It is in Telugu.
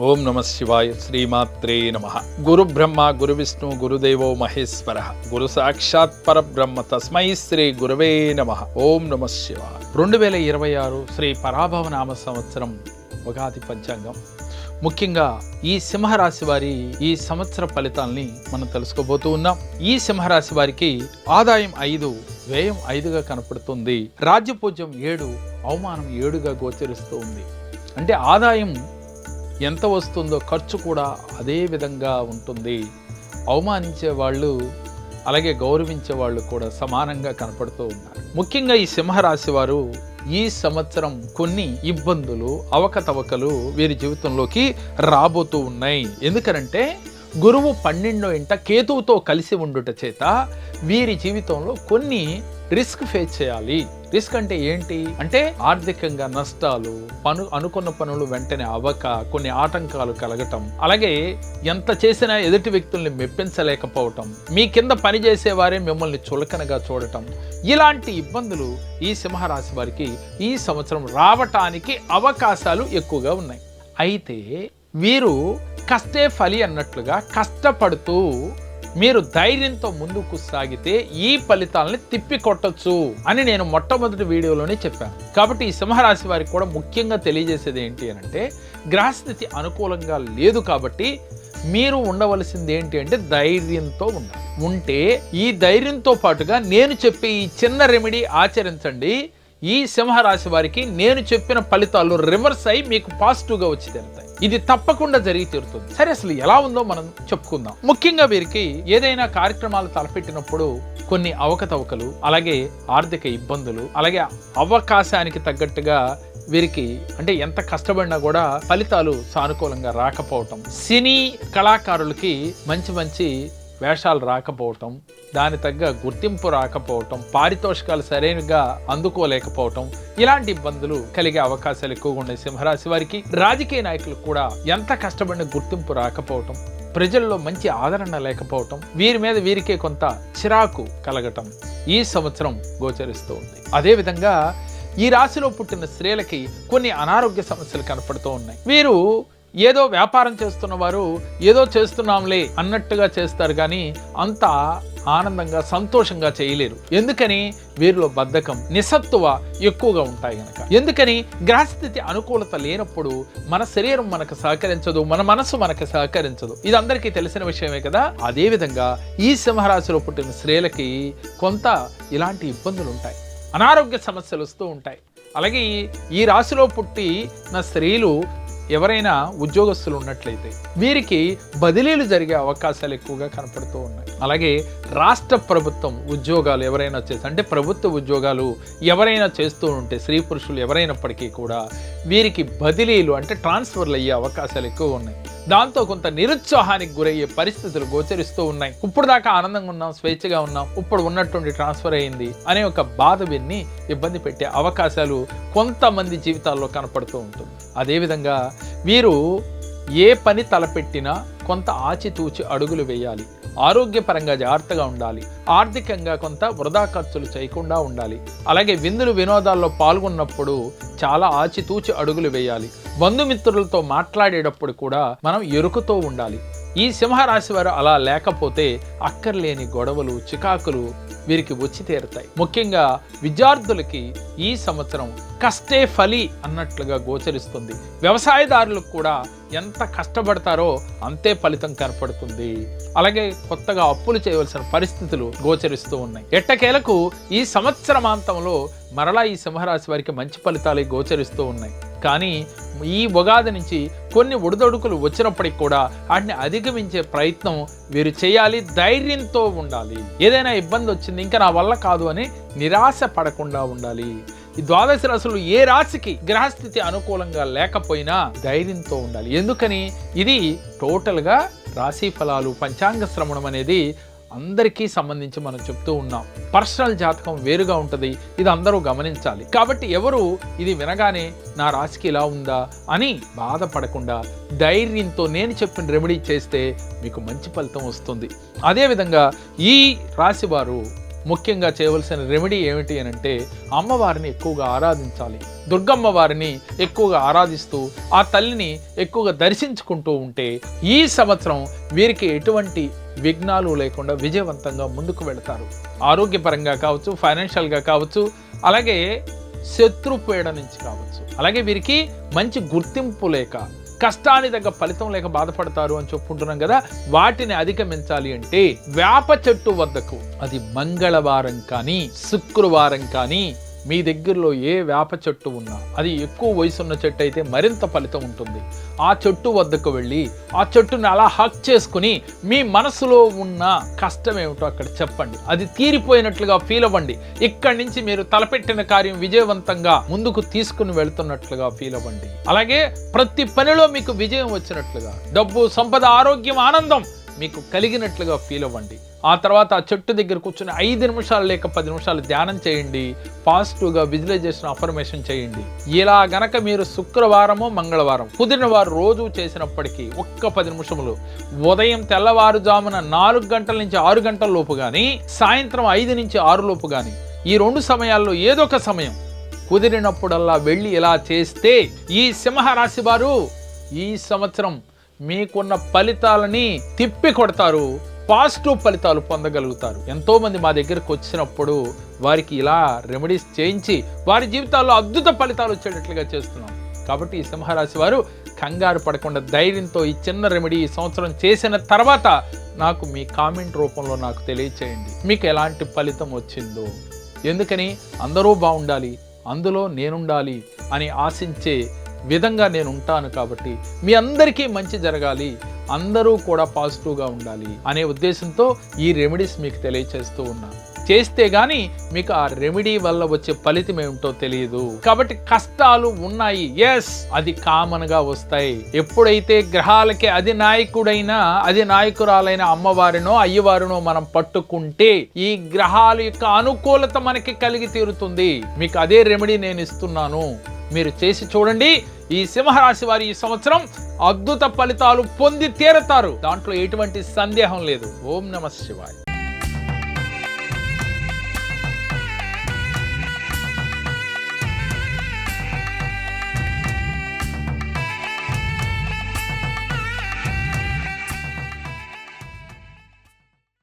ఓం నమ శివాయ. శ్రీమాత్రే నమ. గురు బ్రహ్మ గురు విష్ణు గురుదేవో మహేశ్వర గురు సాక్షాత్ పరబ్రహ్మ తస్మై శ్రీ గురవే నమ. ఓం నమ శివాయ. 2026 శ్రీ పరాభవనామ సంవత్సరం ఉగాది పంచాంగం. ముఖ్యంగా ఈ సింహరాశి వారి ఈ సంవత్సర ఫలితాలని మనం తెలుసుకోబోతూ ఉన్నాం. ఈ సింహరాశి వారికి ఆదాయం 5, వ్యయం 5గా కనపడుతుంది. రాజ్యపూజ్యం 7, అవమానం 7గా గోచరిస్తూ ఉంది. అంటే ఆదాయం ఎంత వస్తుందో ఖర్చు కూడా అదే విధంగా ఉంటుంది. అవమానించే వాళ్ళు అలాగే గౌరవించే వాళ్ళు కూడా సమానంగా కనపడుతూ ఉన్నారు. ముఖ్యంగా ఈ సింహరాశి వారు ఈ సంవత్సరం కొన్ని ఇబ్బందులు, అవకతవకలు వీరి జీవితంలోకి రాబోతూ ఉన్నాయి. ఎందుకనంటే గురువు 12వ ఇంట కేతువుతో కలిసి ఉండుట చేత వీరి జీవితంలో కొన్ని రిస్క్ ఫేస్ చేయాలి. రిస్క్ అంటే ఏంటి అంటే ఆర్థికంగా నష్టాలు, అనుకున్న పనులు వెంటనే అవ్వక కొన్ని ఆటంకాలు కలగటం, అలాగే ఎంత చేసినా ఎదుటి వ్యక్తుల్ని మెప్పించలేకపోవటం, మీ కింద పనిచేసే వారే మిమ్మల్ని చులకనగా చూడటం, ఇలాంటి ఇబ్బందులు ఈ సింహరాశి వారికి ఈ సంవత్సరం రావటానికి అవకాశాలు ఎక్కువగా ఉన్నాయి. అయితే వీరు కష్టే ఫలి అన్నట్లుగా కష్టపడుతూ మీరు ధైర్యంతో ముందుకు సాగితే ఈ ఫలితాలని తిప్పికొట్టచ్చు అని నేను మొట్టమొదటి వీడియోలోనే చెప్పాను. కాబట్టి ఈ సింహరాశి వారికి కూడా ముఖ్యంగా తెలియజేసేది ఏంటి అంటే గ్రహస్థితి అనుకూలంగా లేదు. కాబట్టి మీరు ఉండవలసింది ఏంటి అంటే ధైర్యంతో ఉంటే ఈ ధైర్యంతో పాటుగా నేను చెప్పే ఈ చిన్న రెమెడీ ఆచరించండి. ఈ సింహరాశి వారికి నేను చెప్పిన ఫలితాలు రివర్స్ అయి మీకు పాజిటివ్గా వచ్చి తీరుతాయి. ఇది తప్పకుండా జరిగి తీరుతుంది. సరే, అసలు ఎలా ఉందో మనం చెప్పుకుందాం. ముఖ్యంగా వీరికి ఏదైనా కార్యక్రమాలు తలపెట్టినప్పుడు కొన్ని అవకతవకలు, అలాగే ఆర్థిక ఇబ్బందులు, అలాగే అవకాశానికి తగ్గట్టుగా వీరికి అంటే ఎంత కష్టపడినా కూడా ఫలితాలు సానుకూలంగా రాకపోవటం, సినీ కళాకారులకి మంచి వేషాలు రాకపోవటం, దాని తగ్గ గుర్తింపు రాకపోవటం, పారితోషికాలు సరైనగా అందుకోలేకపోవటం, ఇలాంటి ఇబ్బందులు కలిగే అవకాశాలు ఎక్కువగా ఉన్నాయి సింహరాశి వారికి. రాజకీయ నాయకులకు కూడా ఎంత కష్టపడిన గుర్తింపు రాకపోవటం, ప్రజల్లో మంచి ఆదరణ లేకపోవటం, వీరి మీద వీరికే కొంత చిరాకు కలగటం ఈ సంవత్సరం గోచరిస్తూ ఉంది. అదేవిధంగా ఈ రాశిలో పుట్టిన స్త్రీలకి కొన్ని అనారోగ్య సమస్యలు కనపడుతూ ఉన్నాయి. వీరు ఏదో వ్యాపారం చేస్తున్న వారు ఏదో చేస్తున్నాంలే అన్నట్టుగా చేస్తారు, కానీ అంత ఆనందంగా సంతోషంగా చేయలేరు. ఎందుకని? వీరిలో బద్ధకం, నిస్సత్తువ ఎక్కువగా ఉంటాయి గనక. ఎందుకని? గ్రహస్థితి అనుకూలత లేనప్పుడు మన శరీరం మనకు సహకరించదు, మన మనసు మనకు సహకరించదు. ఇది అందరికీ తెలిసిన విషయమే కదా. అదేవిధంగా ఈ సింహరాశిలో పుట్టిన స్త్రీలకి కొంత ఇలాంటి ఇబ్బందులు ఉంటాయి, అనారోగ్య సమస్యలు వస్తూ ఉంటాయి. అలాగే ఈ రాశిలో పుట్టిన స్త్రీలు ఎవరైనా ఉద్యోగస్తులు ఉన్నట్లయితే వీరికి బదిలీలు జరిగే అవకాశాలు ఎక్కువగా కనపడుతూ ఉన్నాయి. అలాగే రాష్ట్ర ప్రభుత్వం ఉద్యోగాలు ఎవరైనా చేస్తే అంటే ప్రభుత్వ ఉద్యోగాలు ఎవరైనా చేస్తూ ఉంటే స్త్రీ పురుషులు ఎవరైనప్పటికీ కూడా వీరికి బదిలీలు అంటే ట్రాన్స్ఫర్లు అయ్యే అవకాశాలు ఎక్కువ ఉన్నాయి. దాంతో కొంత నిరుత్సాహానికి గురయ్యే పరిస్థితులు గోచరిస్తూ ఉన్నాయి. ఇప్పుడు దాకా ఆనందంగా ఉన్నాం, స్వేచ్ఛగా ఉన్నాం, ఇప్పుడు ఉన్నటువంటి ట్రాన్స్ఫర్ అయింది అనే ఒక బాధ విన్ని ఇబ్బంది పెట్టే అవకాశాలు కొంతమంది జీవితాల్లో కనపడుతూ ఉంటుంది. అదేవిధంగా వీరు ఏ పని తలపెట్టినా కొంత ఆచితూచి అడుగులు వేయాలి. ఆరోగ్యపరంగా జాగ్రత్తగా ఉండాలి. ఆర్థికంగా కొంత వృధా ఖర్చులు చేయకుండా ఉండాలి. అలాగే విందులు వినోదాల్లో పాల్గొన్నప్పుడు చాలా ఆచితూచి అడుగులు వేయాలి. బంధుమిత్రులతో మాట్లాడేటప్పుడు కూడా మనం ఎరుకుతో ఉండాలి. ఈ సింహరాశి వారు అలా లేకపోతే అక్కర్లేని గొడవలు, చికాకులు వీరికి వచ్చి తీరుతాయి. ముఖ్యంగా విద్యార్థులకి ఈ సంవత్సరం కష్టే ఫలి అన్నట్లుగా గోచరిస్తుంది. వ్యవసాయదారులకు కూడా ఎంత కష్టపడతారో అంతే ఫలితం కనపడుతుంది. అలాగే కొత్తగా అప్పులు చేయవలసిన పరిస్థితులు గోచరిస్తూ ఉన్నాయి. ఎట్టకేలకు ఈ సంవత్సరమాంతంలో మరలా ఈ సింహరాశి వారికి మంచి ఫలితాలు గోచరిస్తూ ఉన్నాయి. కానీ ఈ ఉగాది నుంచి కొన్ని ఒడిదొడుకులు వచ్చినప్పటికి కూడా వాటిని అధిగమించే ప్రయత్నం వీరు చేయాలి. ధైర్యంతో ఉండాలి. ఏదైనా ఇబ్బంది వచ్చింది ఇంకా నా వల్ల కాదు అని నిరాశ పడకుండా ఉండాలి. ఈ ద్వాదశ రాశులు ఏ రాశికి గ్రహస్థితి అనుకూలంగా లేకపోయినా ధైర్యంతో ఉండాలి. ఎందుకని? ఇది టోటల్గా రాశి ఫలాలు, పంచాంగ శ్రవణం అనేది అందరికీ సంబంధించి మనం చెప్తూ ఉన్నాం. పర్సనల్ జాతకం వేరుగా ఉంటుంది, ఇది అందరూ గమనించాలి. కాబట్టి ఎవరు ఇది వినగానే నా రాశికి ఇలా ఉందా అని బాధపడకుండా ధైర్యంతో నేను చెప్పిన రెమెడీ చేస్తే మీకు మంచి ఫలితం వస్తుంది. అదేవిధంగా ఈ రాశి వారు ముఖ్యంగా చేయవలసిన రెమెడీ ఏమిటి అని అంటే అమ్మవారిని ఎక్కువగా ఆరాధించాలి. దుర్గమ్మ వారిని ఎక్కువగా ఆరాధిస్తూ ఆ తల్లిని ఎక్కువగా దర్శించుకుంటూ ఉంటే ఈ సంవత్సరం వీరికి ఎటువంటి విఘ్నాలు లేకుండా విజయవంతంగా ముందుకు వెళతారు. ఆరోగ్యపరంగా కావచ్చు, ఫైనాన్షియల్గా కావచ్చు, అలాగే శత్రుపీడ నుంచి కావచ్చు. అలాగే వీరికి మంచి గుర్తింపు లేక, కష్టానికి తగ్గ ఫలితం లేక బాధపడతారు అని చెప్పుకుంటున్నాం కదా. వాటిని అధిగమించాలి అంటే వేప చెట్టు వద్దకు, అది మంగళవారం కానీ శుక్రవారం కానీ మీ దగ్గరలో ఏ వేప చెట్టు ఉన్నా, అది ఎక్కువ వయసున్న చెట్టు అయితే మరింత ఫలితం ఉంటుంది. ఆ చెట్టు వద్దకు వెళ్ళి ఆ చెట్టుని అలా హక్ చేసుకుని మీ మనసులో ఉన్న కష్టం ఏమిటో అక్కడ చెప్పండి. అది తీరిపోయినట్లుగా ఫీల్ అవ్వండి. ఇక్కడి నుంచి మీరు తలపెట్టిన కార్యం విజయవంతంగా ముందుకు తీసుకుని వెళ్తున్నట్లుగా ఫీల్ అవ్వండి. అలాగే ప్రతి పనిలో మీకు విజయం వచ్చినట్లుగా, డబ్బు, సంపద, ఆరోగ్యం, ఆనందం మీకు కలిగినట్లుగా ఫీల్ అవ్వండి. ఆ తర్వాత ఆ చెట్టు దగ్గర కూర్చొని 5 నిమిషాలు లేక 10 నిమిషాలు ధ్యానం చేయండి. పాజిటివ్గా విజువలైజేషన్, అఫర్మేషన్ చేయండి. ఇలా గనక మీరు శుక్రవారము, మంగళవారం కుదిరిన వారు రోజు చేసినప్పటికీ ఒక్క 10 నిమిషములు ఉదయం తెల్లవారుజామున 4 గంటల నుంచి 6 గంటల లోపు కానీ, సాయంత్రం 5 నుంచి 6 లోపు కానీ, ఈ 2 సమయాల్లో ఏదో ఒక సమయం కుదిరినప్పుడల్లా వెళ్ళి ఇలా చేస్తే ఈ సింహరాశి వారు ఈ సంవత్సరం మీకున్న ఫలితాలని తిప్పి కొడతారు. పాజిటివ్ ఫలితాలు పొందగలుగుతారు. ఎంతో మంది మా దగ్గరకు వచ్చినప్పుడు వారికి ఇలా రెమెడీస్ చేయించి వారి జీవితాల్లో అద్భుత ఫలితాలు వచ్చేటట్లుగా చేస్తున్నాం. కాబట్టి ఈ సింహరాశి వారు కంగారు పడకుండా ధైర్యంతో ఈ చిన్న రెమెడీ ఈ సంవత్సరం చేసిన తర్వాత నాకు మీ కామెంట్ రూపంలో నాకు తెలియచేయండి మీకు ఎలాంటి ఫలితం వచ్చిందో. ఎందుకని అందరూ బాగుండాలి, అందులో నేనుండాలి అని ఆశించే విధంగా నేను ఉంటాను. కాబట్టి మీ అందరికీ మంచి జరగాలి, అందరూ కూడా పాజిటివ్గా ఉండాలి అనే ఉద్దేశంతో ఈ రెమెడీస్ మీకు తెలియచేస్తూ ఉన్నాను. చేస్తే గానీ మీకు ఆ రెమెడీ వల్ల వచ్చే ఫలితం ఏమిటో తెలియదు. కాబట్టి కష్టాలు ఉన్నాయి, ఎస్, అది కామన్ గా వస్తాయి. ఎప్పుడైతే గ్రహాలకి అది నాయకురాలైన అమ్మవారినో అయ్యవారినో మనం పట్టుకుంటే ఈ గ్రహాల యొక్క అనుకూలత మనకి కలిగి తీరుతుంది. మీకు అదే రెమెడీ నేను ఇస్తున్నాను, మీరు చేసి చూడండి. ఈ సింహరాశి వారి ఈ సంవత్సరం అద్భుత ఫలితాలు పొంది తీరతారు, దాంట్లో ఎటువంటి సందేహం లేదు. ఓం నమః శివాయ.